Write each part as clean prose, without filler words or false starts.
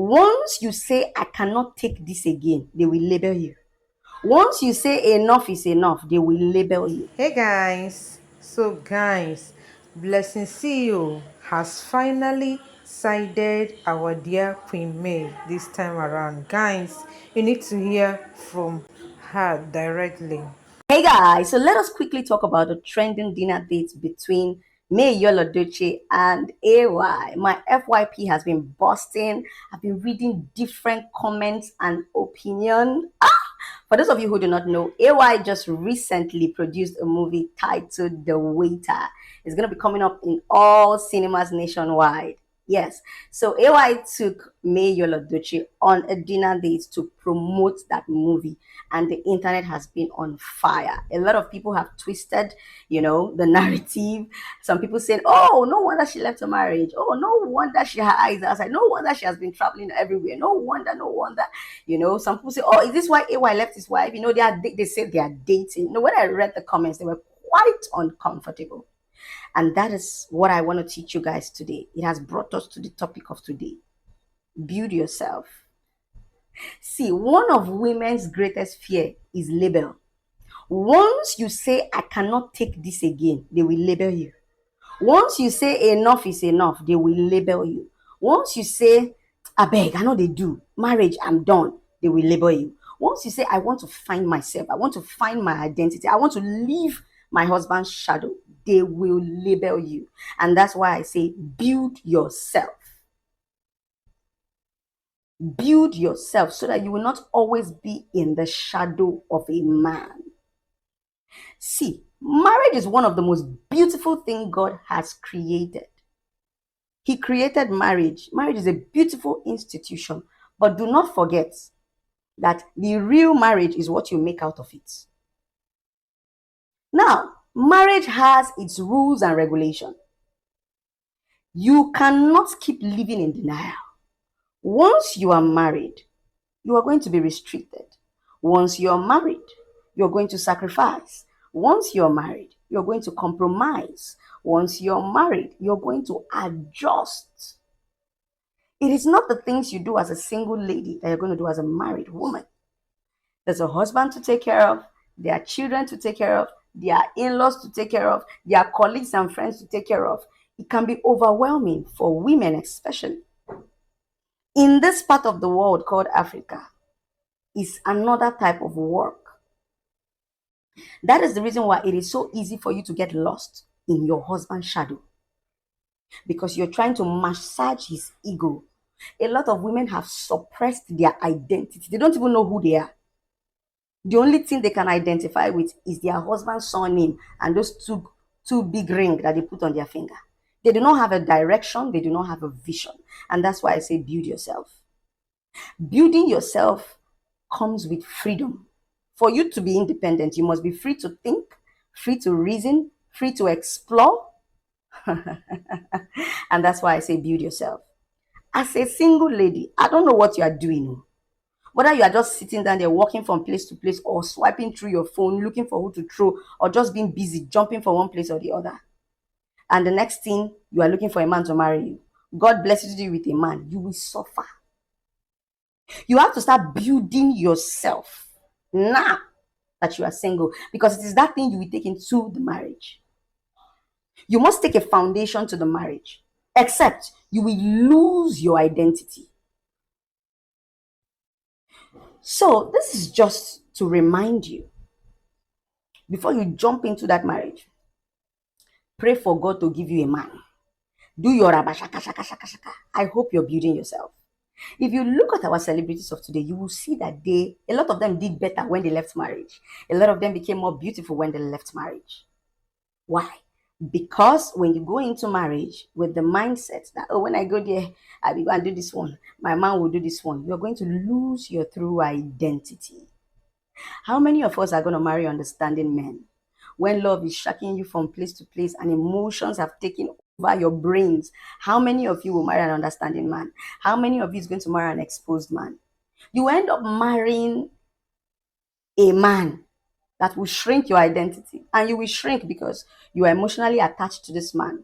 Once you say, I cannot take this again, they will label you. Once you say enough is enough, they will label you. Hey guys, Blessing CEO has finally sided our dear Queen May this time around. Guys, you need to hear from her directly. Hey guys, so let us quickly talk about the trending dinner dates between May Yoloduce and AY. My FYP has been busting. I've been reading different comments and opinion. For those of you who do not know, AY just recently produced a movie titled The Waiter. It's going to be coming up in all cinemas nationwide. Yes. So AY took May Yoloduce on a dinner date to promote that movie, and the internet has been on fire. A lot of people have twisted, the narrative. Some people saying, "Oh, no wonder she left her marriage. Oh, no wonder she her eyes outside. No wonder she has been traveling everywhere. No wonder, no wonder." Some people say, "Oh, is this why AY left his wife?" They say they are dating. When I read the comments, they were quite uncomfortable. And that is what I want to teach you guys today. It has brought us to the topic of today. Build yourself. See, one of women's greatest fear is label. Once you say, I cannot take this again, they will label you. Once you say enough is enough, they will label you. Once you say, I beg, I know they do, marriage, I'm done, they will label you. Once you say, I want to find myself, I want to find my identity, I want to leave my husband's shadow, they will label you. And that's why I say, build yourself. Build yourself so that you will not always be in the shadow of a man. See, marriage is one of the most beautiful things God has created. He created marriage. Marriage is a beautiful institution, but do not forget that the real marriage is what you make out of it. Now, marriage has its rules and regulation. You cannot keep living in denial. Once you are married, you are going to be restricted. Once you're married, you're going to sacrifice. Once you're married, you're going to compromise. Once you're married, you're going to adjust. It is not the things you do as a single lady that you're going to do as a married woman. There's a husband to take care of, there are children to take care of, there are in-laws to take care of, there are colleagues and friends to take care of. It can be overwhelming for women especially. In this part of the world called Africa, is another type of work. That is the reason why it is so easy for you to get lost in your husband's shadow, because you're trying to massage his ego. A lot of women have suppressed their identity. They don't even know who they are. The only thing they can identify with is their husband's surname and those two big rings that they put on their finger. They do not have a direction. They do not have a vision. And that's why I say build yourself. Building yourself comes with freedom. For you to be independent, you must be free to think, free to reason, free to explore. And that's why I say build yourself. As a single lady, I don't know what you are doing. Whether you are just sitting down there, walking from place to place, or swiping through your phone, looking for who to throw, or just being busy, jumping from one place or the other. And the next thing, you are looking for a man to marry you. God blesses you with a man, you will suffer. You have to start building yourself now that you are single, because it is that thing you will take into the marriage. You must take a foundation to the marriage, except you will lose your identity. So, this is just to remind you, before you jump into that marriage, pray for God to give you a man. Do your rabashaka shaka shaka shaka. I hope you're building yourself. If you look at our celebrities of today, you will see that a lot of them did better when they left marriage. A lot of them became more beautiful when they left marriage. Why? Because when you go into marriage with the mindset that, oh, when I go there, I will go and do this one, my man will do this one, you're going to lose your true identity. How many of us are going to marry understanding men? When love is shaking you from place to place and emotions have taken over your brains, how many of you will marry an understanding man? How many of you is going to marry an exposed man? You end up marrying a man that will shrink your identity, and you will shrink because you are emotionally attached to this man.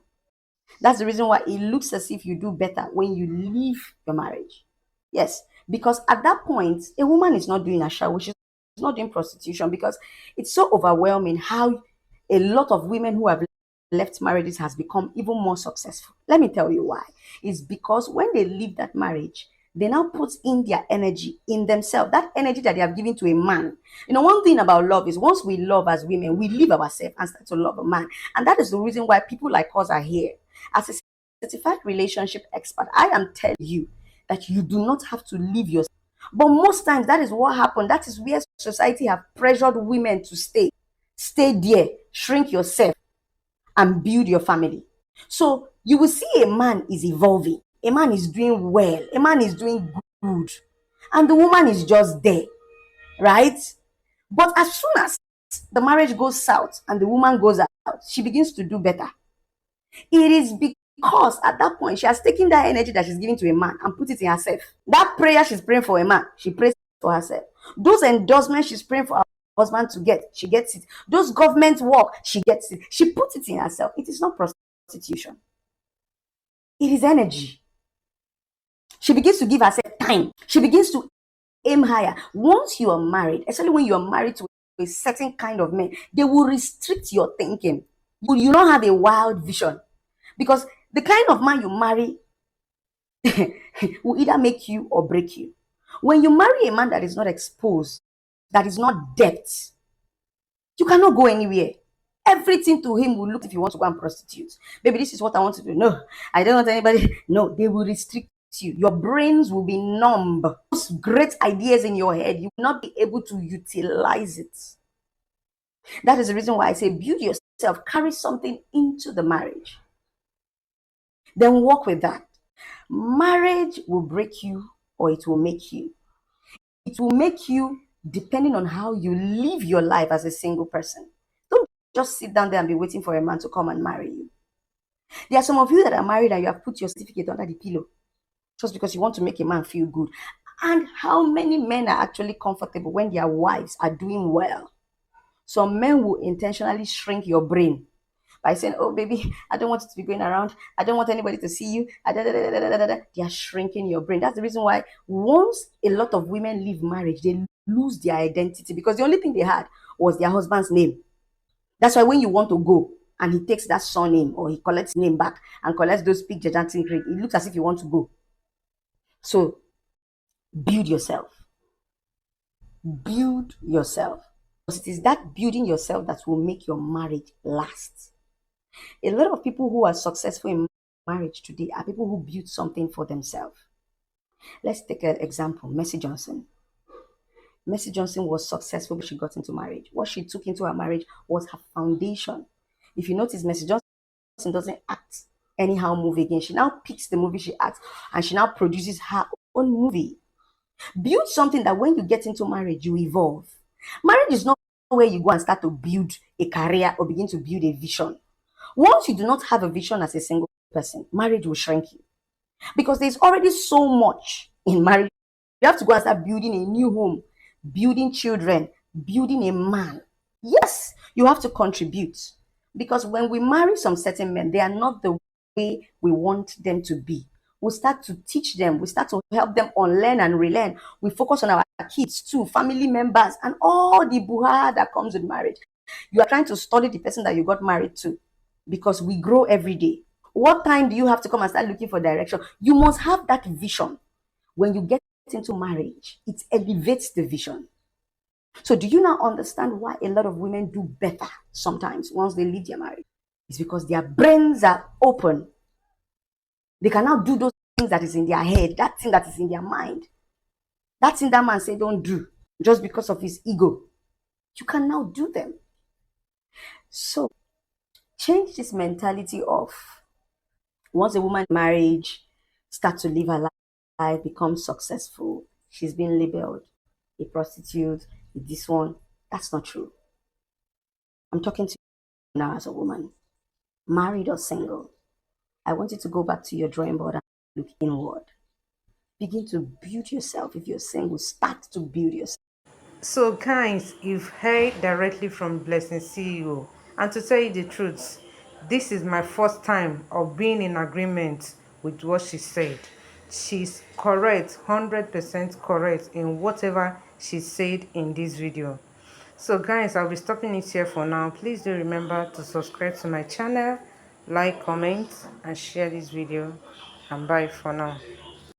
That's the reason why it looks as if you do better when you leave your marriage. Yes, because at that point, a woman is not doing a shower, she's not doing prostitution because it's so overwhelming how a lot of women who have left marriages has become even more successful. Let me tell you why. It's because when they leave that marriage, they now put in their energy in themselves, that energy that they have given to a man. You know, one thing about love is once we love as women, we leave ourselves and start to love a man. And that is the reason why people like us are here. As a certified relationship expert, I am telling you that you do not have to leave yourself. But most times that is what happened. That is where society have pressured women to stay. Stay there, shrink yourself, and build your family. So you will see a man is evolving, a man is doing well, a man is doing good, and the woman is just there, right? But as soon as the marriage goes south and the woman goes out, she begins to do better. It is because at that point she has taken that energy that she's giving to a man and put it in herself. That prayer she's praying for a man, she prays for herself. Those endorsements she's praying for her husband to get, she gets it. Those government work, she gets it. She puts it in herself. It is not prostitution. It is energy. She begins to give herself time. She begins to aim higher. Once you are married, especially when you are married to a certain kind of man, they will restrict your thinking. You don't have a wild vision because the kind of man you marry will either make you or break you. When you marry a man that is not exposed, that is not depth, you cannot go anywhere. Everything to him will look if you want to go and prostitute. Baby, this is what I want to do. No, I don't want anybody. No, they will restrict you. Your brains will be numb. Those great ideas in your head, you will not be able to utilize it. That is the reason why I say build yourself, carry something into the marriage. Then work with that. Marriage will break you or it will make you. It will make you depending on how you live your life as a single person. Don't just sit down there and be waiting for a man to come and marry you. There are some of you that are married and you have put your certificate under the pillow just because you want to make a man feel good. And how many men are actually comfortable when their wives are doing well? Some men will intentionally shrink your brain by saying, "Oh, baby, I don't want it to be going around. I don't want anybody to see you." They are shrinking your brain. That's the reason why once a lot of women leave marriage, they lose their identity because the only thing they had was their husband's name. That's why when you want to go and he takes that surname or he collects name back and collects those big gigantic ring, it looks as if you want to go. So build yourself. Build yourself. Because it is that building yourself that will make your marriage last. A lot of people who are successful in marriage today are people who built something for themselves. Let's take an example. Mercy Johnson. Mercy Johnson was successful when she got into marriage. What she took into her marriage was her foundation. If you notice, Mercy Johnson doesn't act anyhow movie again. She now picks the movie she acts and she now produces her own movie. Build something that when you get into marriage, you evolve. Marriage is not where you go and start to build a career or begin to build a vision. Once you do not have a vision as a single person, marriage will shrink you because there's already so much in marriage. You have to go and start building a new home, building children, building a man. Yes, you have to contribute because when we marry some certain men, they are not the way we want them to be. We start to teach them, we start to help them unlearn and relearn. We focus on our kids too, family members, and all the buha that comes with marriage. You are trying to study the person that you got married to because we grow every day. What time do you have to come and start looking for direction? You must have that vision. When you get into marriage, it elevates the vision. So, do you now understand why a lot of women do better sometimes once they leave their marriage? It's because their brains are open. They can now do those things that is in their head, that thing that is in their mind. That thing that man say don't do just because of his ego. You can now do them. So, change this mentality of once a woman marriage starts to live her life, becomes successful, she's been labeled a prostitute, this one. That's not true. I'm talking to you now as a woman, married or single. I want you to go back to your drawing board and look inward. Begin to build yourself. If you're single, start to build yourself. So, guys, you've heard directly from Blessing CEO. And to tell you the truth, this is my first time of being in agreement with what she said. she's correct, 100% correct in whatever she said in this video. So guys, I'll be stopping it here for now. Please do remember to subscribe to my channel, like, comment, and share this video. And bye for now.